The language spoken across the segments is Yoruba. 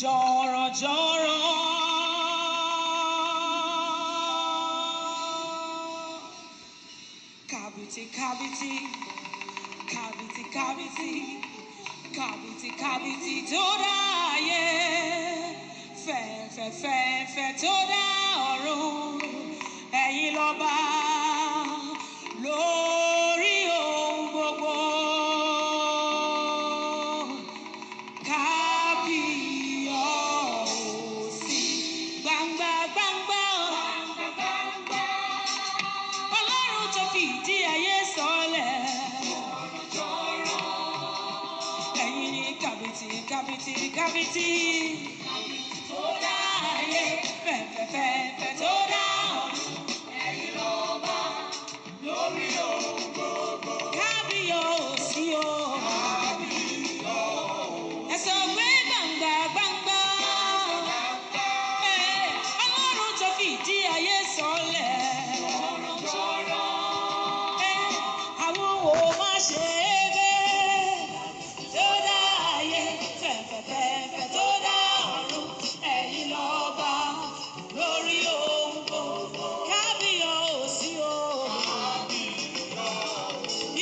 Jọ̀rọ̀ jọ̀rọ̀ Kàbìtì kàbìtì Kàbìtì kàbìtì Kàbìtì kàbìtì tó dá ayé fẹ̀fẹ̀fẹ̀fẹ̀ tó dá ọ̀run ẹ̀yin lọ́ba lórí ohun gbogbo. Kábíyọ̀sí gbangba gbangba Ọlọ́run tó fìdí ayé sọlẹ̀. Ẹ̀yin ni kàbìtì kàbìtì kàbìtì tó dá ayé fẹ̀fẹ̀fẹ̀fẹ̀ tó dá ọ̀run ẹ̀yin lọ́ba lórí ohun gbogbo. Kábíyọ̀sí o. Ẹ sọ pé gbangba gbangba Ọlọ́run tó fìdí ayé sọlẹ̀. Àwọn wo má ṣe é gbé tó dá ayé fẹ̀fẹ̀fẹ̀fẹ̀ tó dá ọ̀run ẹ̀yin lọ́ba lórí ohun gbogbo. Kábíyọ̀sí o.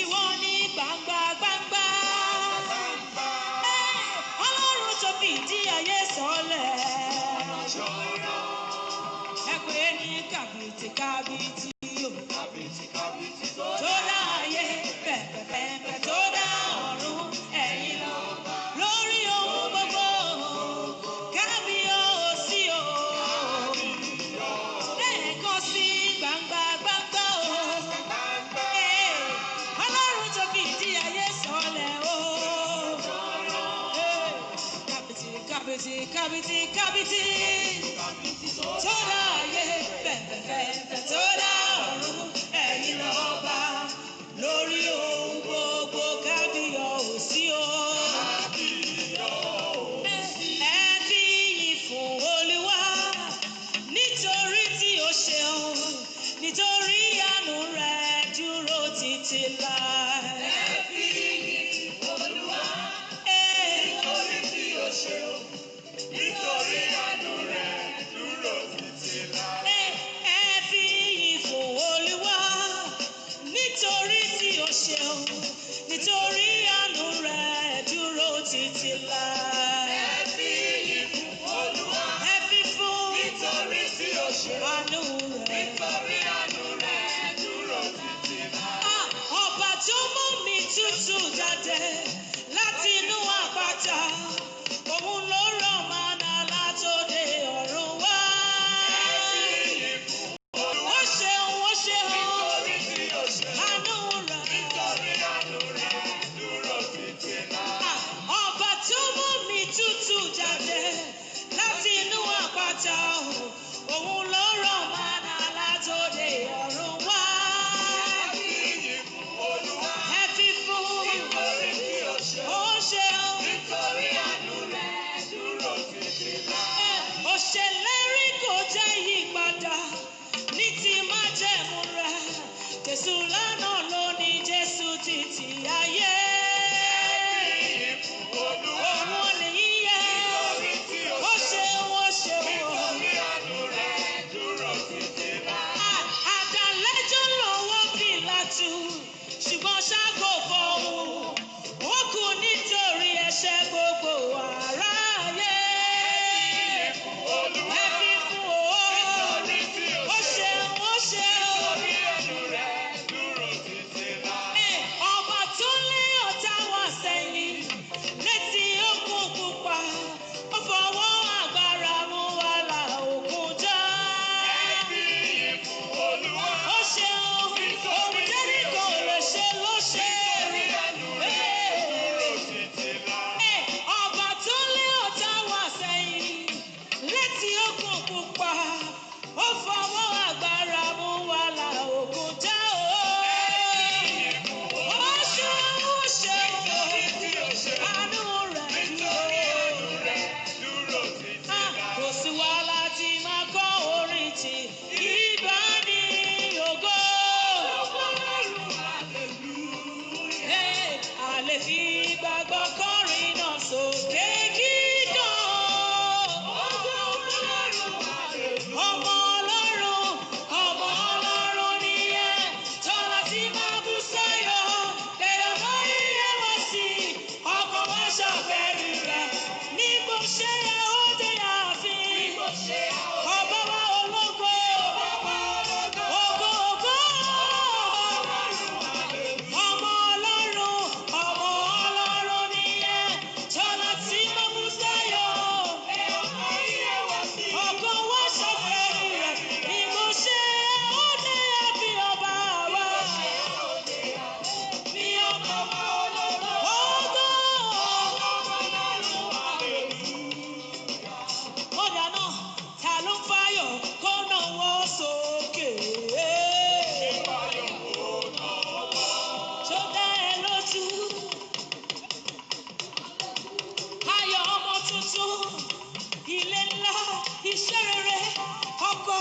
Ìwọ ni gbangba gbangba Ọlọ́run tó fìdí ayé sọlẹ̀. Ẹ pè ní kàbìtì kàbìtì o. Tó dá ayé fẹ̀fẹ̀fẹ̀fẹ̀ tó dá ọ̀run ẹ̀yin lọ́ba lórí ohun gbogbo. Kábíyọ̀sí o. Lẹ́ẹ̀kan sí gbangba gbangba o. Ọlọ́run tó fìdí ayé sọlẹ̀ o. Kàbìtì kàbìtì kàbìtì kàbìtì tó dá ayé fẹ̀fẹ̀fẹ̀fẹ̀ tó dá ọ̀run ẹ̀yin lọ́ba lórí ohun gbogbo. Kábíyọ̀sí o. Ẹ fi ìyìn fún Olúwa nítorí tí ó ṣeun, nítorí àánú rẹ̀ dúró títí láé. Ẹ fi ìyìn fún Olúwa nítorí tí ó ṣeun, nítorí àánú rẹ̀ dúró títí láé. Ẹ fi ìyìn fún Olúwa nítorí tí ó ṣeun, nítorí àánú rẹ̀ dúró títí láé. Ẹ fi ìyìn fún Olúwa. Ẹ fi fún nítorí tí ó ṣeun, àánú rẹ̀, nítorí àánú rẹ̀ dúró títí láé. Ọba tó mú mi tútù jáde láti inú àpáta, òun ló rọ̀ mánà látòde ọ̀run wá. Ẹ fi ìyìn fún Olúwa. Ó ṣeun, ó ṣeun, nítorí tí ó ṣeun, àánú rẹ̀, nítorí àánú rẹ̀ dúró títí láé. Ọba tó mú mi tútù jáde láti inú àpáta, òun ló rọ̀ mánà látòde ọ̀run wá. Ẹ fi ìyìn fún Olúwa. Ẹ fi fún, nítorí tí ó ṣeun, ó ṣeun, nítorí àánú rẹ̀ dúró títí láé. Ó ṣèlérí kò jẹ́ yípadà ní ti májẹ̀mú rẹ̀. Jésù lánàá ló ní Jésù títí ayé. Ẹ fi ìyìn fún Olúwa. Òun lè yíyẹ, nítorí tí ó ṣeun, ó ṣeun, nítorí àánú rẹ̀ dúró títí láé. Àdàlẹ́jọ́ lọ́wọ́ Pílátù, ṣùgbọ́n ṣágo fọ̀hún. Ó kú nítorí ẹ̀ṣẹ̀ gbogbo aráyé. Ẹ fi ìyìn fún Olúwa. Ẹ fi fún o. Nítorí tí ó ṣeun, ó ṣeun, nítorí àánú rẹ̀ dúró títí láé. Ọba tó lé ọ̀tá wá sẹ́yìn létí òkun pupa, ó fọwọ́ agbára mú wa là òkun já. Ẹ fi ìyìn fún Olúwa. Ó ṣeun, ohun tẹ́nìkan ò lè ṣe ló ṣe. Nítorí àánú rẹ̀ dúró títí láé. Ọba tó lé ọ̀tá wá sẹ́yìn létí òkun pupa, ó fọwọ́ agbára mú wa là òkun já o. Ó ṣeun, ó ṣeun, àánú rẹ̀ dúró títí láé. Kò sí wàhálà tí máa kọ́ orin tí ìgbà ní ògo. A lè fi gbàgbọ́ kọrin náà sókè kíkan. tuntun, ilé ńlá, iṣẹ́ rere, ọkọ̀